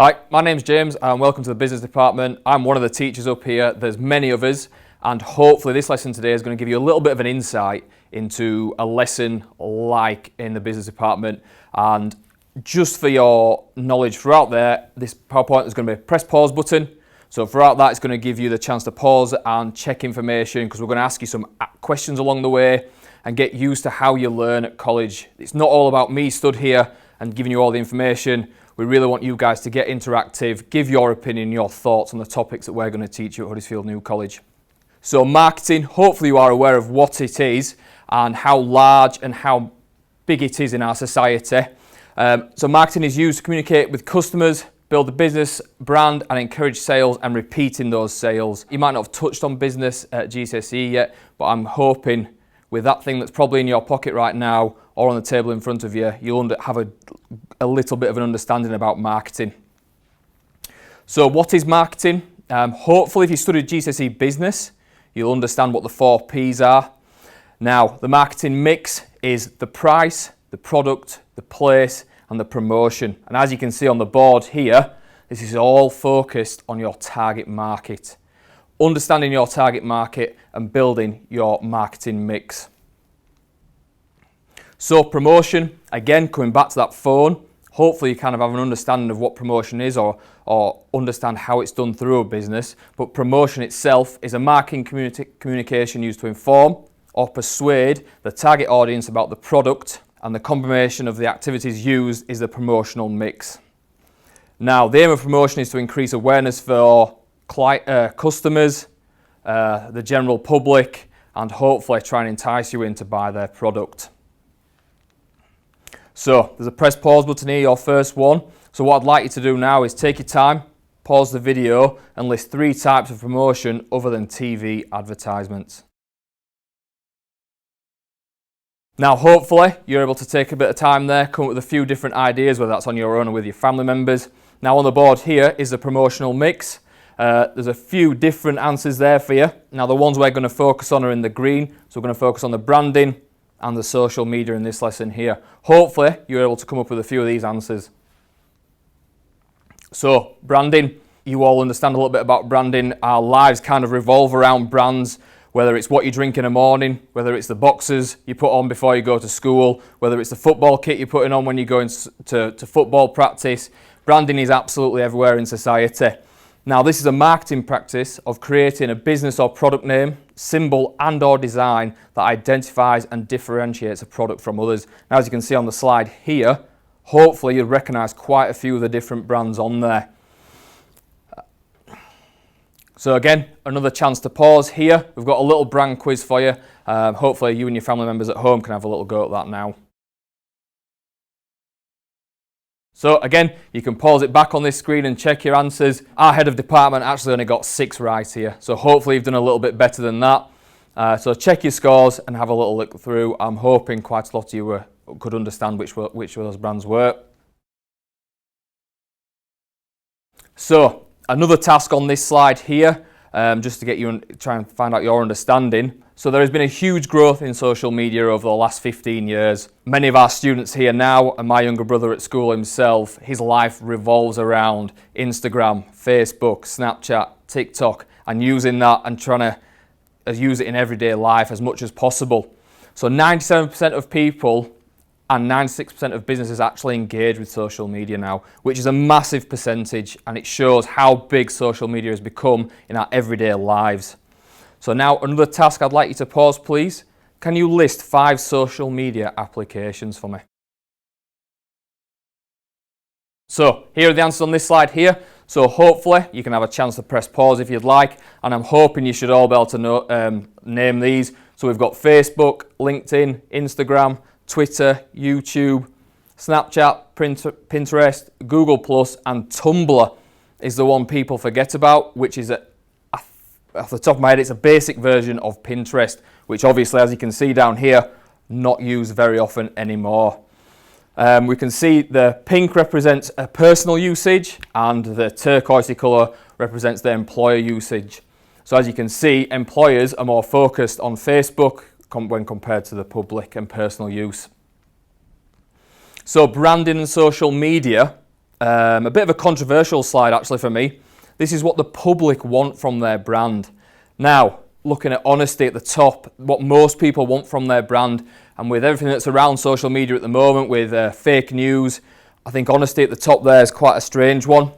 Hi, my name's James and welcome to the business department. I'm one of the teachers up here. There's many others, and hopefully this lesson today is going to give you a little bit of an insight into a lesson like in the business department. And just for your knowledge throughout there, this PowerPoint is going to be a press pause button. So throughout that, it's going to give you the chance to pause and check information, because we're going to ask you some questions along the way and get used to how you learn at college. It's not all about me stood here and giving you all the information. We really want you guys to get interactive, give your opinion, your thoughts on the topics that we're going to teach you at Huddersfield New College. So marketing, hopefully you are aware of what it is and how large and how big it is in our society. So marketing is used to communicate with customers, build a business brand and encourage sales and repeating those sales. You might not have touched on business at GCSE yet, but I'm hoping with that thing that's probably in your pocket right now or on the table in front of you, you'll have a little bit of an understanding about marketing. So what is marketing? Hopefully if you studied GCSE business, you'll understand what the 4 P's are. Now, the marketing mix is the price, the product, the place, and the promotion. And as you can see on the board here, this is all focused on your target market. Understanding your target market and building your marketing mix. So promotion, again, coming back to that phone, hopefully you kind of have an understanding of what promotion is or understand how it's done through a business. But promotion itself is a marketing communication used to inform or persuade the target audience about the product, and the combination of the activities used is the promotional mix. Now, the aim of promotion is to increase awareness for customers, the general public, and hopefully try and entice you in to buy their product. So there's a press pause button here, your first one. So what I'd like you to do now is take your time, pause the video and list 3 types of promotion other than TV advertisements. Now hopefully you're able to take a bit of time there, come up with a few different ideas, whether that's on your own or with your family members. Now on the board here is the promotional mix. There's a few different answers there for you. Now the ones we're going to focus on are in the green, so we're going to focus on the branding and the social media in this lesson here. Hopefully you're able to come up with a few of these answers. So branding, you all understand a little bit about branding. Our lives kind of revolve around brands, whether it's what you drink in the morning, whether it's the boxers you put on before you go to school, whether it's the football kit you're putting on when you're going to football practice. Branding is absolutely everywhere in society. Now this is a marketing practice of creating a business or product name, symbol and or design that identifies and differentiates a product from others. Now as you can see on the slide here, hopefully you'll recognise quite a few of the different brands on there. So again, another chance to pause here. We've got a little brand quiz for you. Hopefully you and your family members at home can have a little go at that now. So again, you can pause it back on this screen and check your answers. Our head of department actually only got 6 right here, so hopefully you've done a little bit better than that. So check your scores and have a little look through. I'm hoping quite a lot of you could understand which of those brands were. So another task on this slide here, just to get you try and find out your understanding. So there has been a huge growth in social media over the last 15 years. Many of our students here now, and my younger brother at school himself, his life revolves around Instagram, Facebook, Snapchat, TikTok, and using that and trying to use it in everyday life as much as possible. So 97% of people and 96% of businesses actually engage with social media now, which is a massive percentage, and it shows how big social media has become in our everyday lives. So now another task, I'd like you to pause please. Can you list 5 social media applications for me? So here are the answers on this slide here. So hopefully you can have a chance to press pause if you'd like, and I'm hoping you should all be able to name these. So we've got Facebook, LinkedIn, Instagram, Twitter, YouTube, Snapchat, Pinterest, Google+, and Tumblr is the one people forget about, which is off the top of my head, it's a basic version of Pinterest, which obviously, as you can see down here, not used very often anymore. We can see the pink represents a personal usage and the turquoisey colour represents the employer usage. So as you can see, employers are more focused on Facebook when compared to the public and personal use. So branding and social media A bit of a controversial slide actually for me. This is what the public want from their brand. Now, looking at honesty at the top, what most people want from their brand, and with everything that's around social media at the moment, with fake news, I think honesty at the top there is quite a strange one.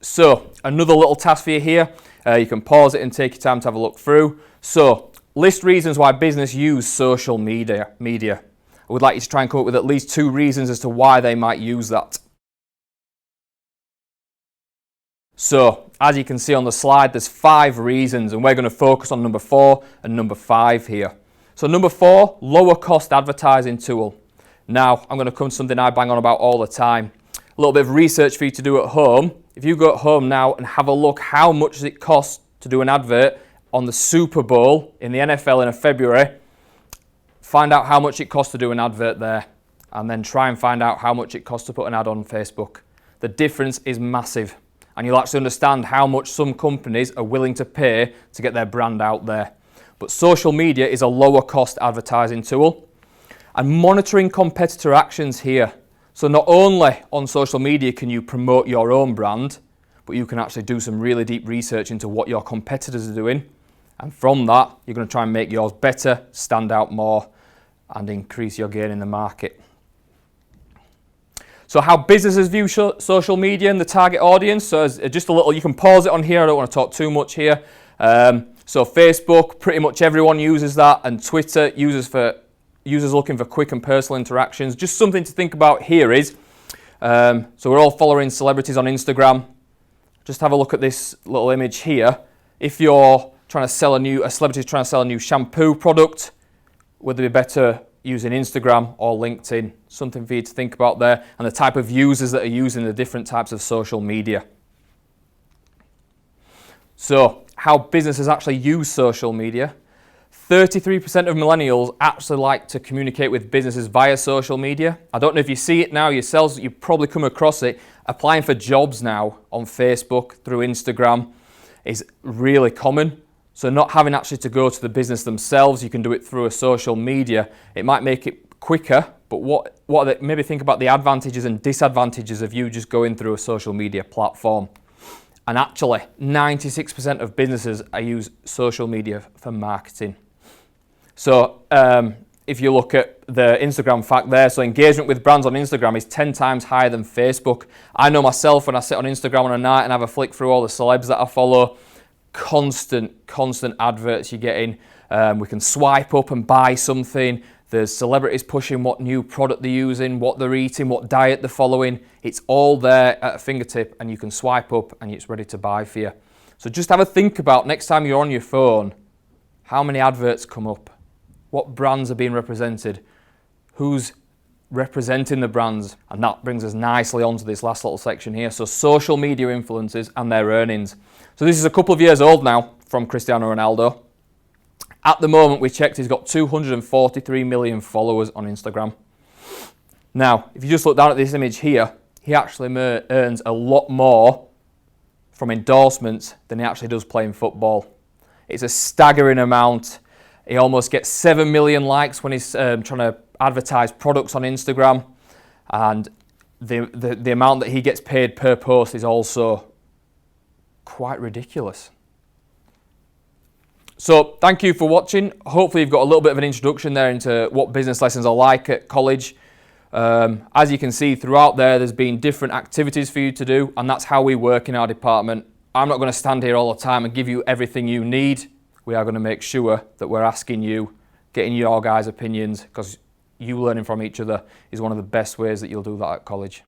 So, another little task for you here. You can pause it and take your time to have a look through. So, list reasons why business use social media. I would like you to try and come up with at least 2 reasons as to why they might use that. So, as you can see on the slide, there's 5 reasons, and we're going to focus on number 4 and number 5 here. So number 4, lower cost advertising tool. Now, I'm going to come to something I bang on about all the time. A little bit of research for you to do at home. If you go at home now and have a look how much does it cost to do an advert on the Super Bowl in the NFL in February, find out how much it costs to do an advert there, and then try and find out how much it costs to put an ad on Facebook. The difference is massive, and you'll actually understand how much some companies are willing to pay to get their brand out there. But social media is a lower cost advertising tool. And monitoring competitor actions here. So not only on social media can you promote your own brand, but you can actually do some really deep research into what your competitors are doing. And from that, you're going to try and make yours better, stand out more, and increase your gain in the market. So how businesses view social media and the target audience. So just a little, you can pause it on here. I don't want to talk too much here. So Facebook, pretty much everyone uses that, and Twitter, users looking for quick and personal interactions. Just something to think about here is, so we're all following celebrities on Instagram. Just have a look at this little image here. If you're trying to sell a celebrity's trying to sell a new shampoo product, would it be better using Instagram or LinkedIn? Something for you to think about there, and the type of users that are using the different types of social media. So, how businesses actually use social media. 33% of millennials actually like to communicate with businesses via social media. I don't know if you see it now yourselves, you've probably come across it. Applying for jobs now on Facebook, through Instagram, is really common. So not having actually to go to the business themselves, you can do it through a social media. It might make it quicker, but maybe think about the advantages and disadvantages of you just going through a social media platform. And actually, 96% of businesses use social media for marketing. So if you look at the Instagram fact there, so engagement with brands on Instagram is 10 times higher than Facebook. I know myself, when I sit on Instagram on a night and have a flick through all the celebs that I follow, constant adverts you're getting. We can swipe up and buy something. There's celebrities pushing what new product they're using, what they're eating, what diet they're following. It's all there at a fingertip, and you can swipe up and it's ready to buy for you. So just have a think about next time you're on your phone, how many adverts come up? What brands are being represented? Who's representing the brands? And that brings us nicely onto this last little section here. So social media influencers and their earnings. So this is a couple of years old now from Cristiano Ronaldo. At the moment, we checked, he's got 243 million followers on Instagram. Now, if you just look down at this image here, he actually earns a lot more from endorsements than he actually does playing football. It's a staggering amount. He almost gets 7 million likes when he's trying to advertise products on Instagram. And the amount that he gets paid per post is also quite ridiculous. So thank you for watching. Hopefully you've got a little bit of an introduction there into what business lessons are like at college. As you can see throughout there's been different activities for you to do, and that's how we work in our department. I'm not going to stand here all the time and give you everything you need. We are going to make sure that we're asking you, getting your guys' opinions, because you learning from each other is one of the best ways that you'll do that at college.